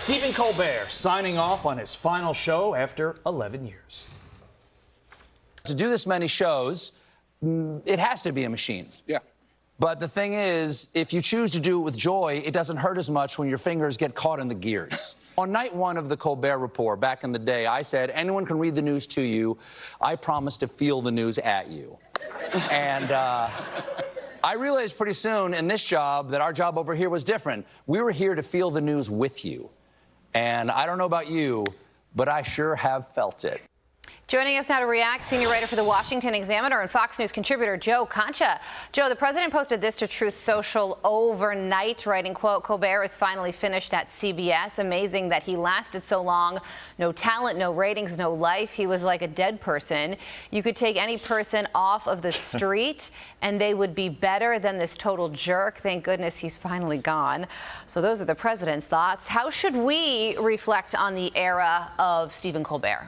Stephen Colbert signing off on his final show after 11 years. To do this many shows, it has to be a machine. Yeah. But the thing is, if you choose to do it with joy, it doesn't hurt as much when your fingers get caught in the gears. On night one of the Colbert Report, back in the day, I said, anyone can read the news to you. I promise to feel the news at you. And I realized pretty soon in this job that our job over here was different. We were here to feel the news with you. And I don't know about you, but I sure have felt it. Joining us now to react, senior writer for the Washington Examiner and Fox News contributor Joe Concha. Joe, the president posted this to Truth Social overnight, writing, quote, Colbert is finally finished at CBS. Amazing that he lasted so long. No talent, no ratings, no life. He was like a dead person. You could take any person off of the street and they would be better than this total jerk. Thank goodness he's finally gone. So those are the president's thoughts. How should we reflect on the era of Stephen Colbert?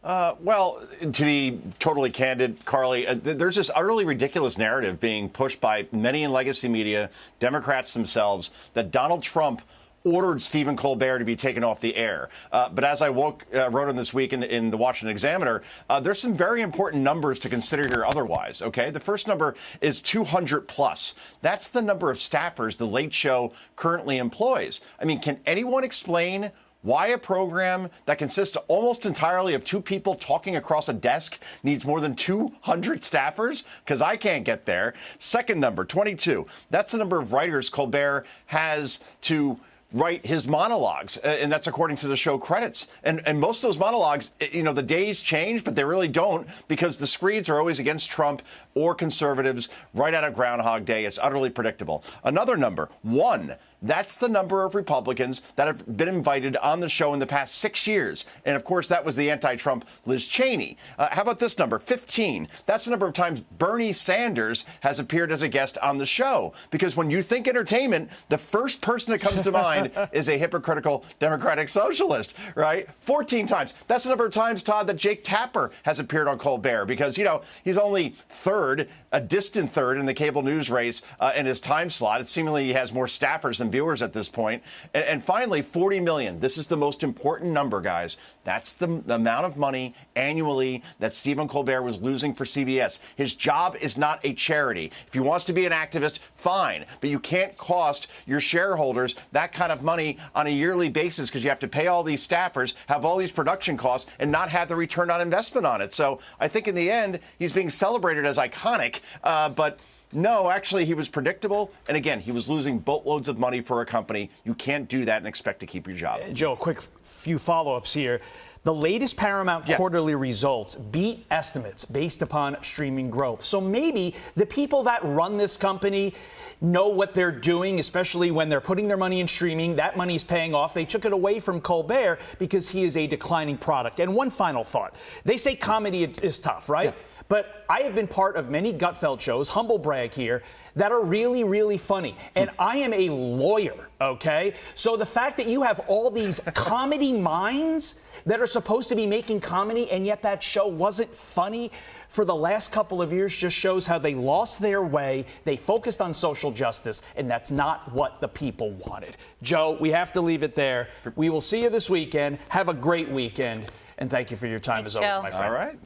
Well, to be totally candid, Carly, there's this utterly ridiculous narrative being pushed by many in legacy media, Democrats themselves, that Donald Trump ordered Stephen Colbert to be taken off the air. But as I wrote on this week in the Washington Examiner, there's some very important numbers to consider here otherwise, okay? The first number is 200 plus. That's the number of staffers the Late Show currently employs. I mean, can anyone explain why a program that consists almost entirely of two people talking across a desk needs more than 200 staffers? Because I can't get there. Second number, 22. That's the number of writers Colbert has to write his monologues, and that's according to the show credits. And most of those monologues, you know, the days change, but they really don't, because the screeds are always against Trump or conservatives right out of Groundhog Day. It's utterly predictable. Another number, 1. That's the number of Republicans that have been invited on the show in the past 6 years. And, of course, that was the anti-Trump Liz Cheney. How about this number, 15? That's the number of times Bernie Sanders has appeared as a guest on the show. Because when you think entertainment, the first person that comes to mind is a hypocritical Democratic socialist, right? 14 times. That's the number of times, Todd, that Jake Tapper has appeared on Colbert. Because, you know, he's only third, a distant third in the cable news race in his time slot. It seemingly he has more staffers than viewers at this point. And finally, 40 million. This is the most important number, guys. That's the amount of money annually that Stephen Colbert was losing for CBS. His job is not a charity. If he wants to be an activist, fine. But you can't cost your shareholders that kind of money on a yearly basis because you have to pay all these staffers, have all these production costs, and not have the return on investment on it. So I think in the end, he's being celebrated as iconic, but no, actually, he was predictable. And again, he was losing boatloads of money for a company. You can't do that and expect to keep your job. Joe, a quick few follow-ups here. The latest Paramount quarterly results beat estimates based upon streaming growth. So maybe the people that run this company know what they're doing, especially when they're putting their money in streaming. That money's paying off. They took it away from Colbert because he is a declining product. And one final thought. They say comedy is tough, right? Yeah. But I have been part of many Gutfeld shows, humble brag here, that are really, really funny. And I am a lawyer, okay? So the fact that you have all these comedy minds that are supposed to be making comedy, and yet that show wasn't funny for the last couple of years just shows how they lost their way. They focused on social justice, and that's not what the people wanted. Joe, we have to leave it there. We will see you this weekend. Have a great weekend. And thank you for your time as always, my friend. All right.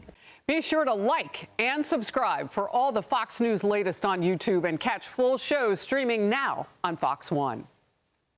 Be sure to like and subscribe for all the Fox News latest on YouTube and catch full shows streaming now on Fox One.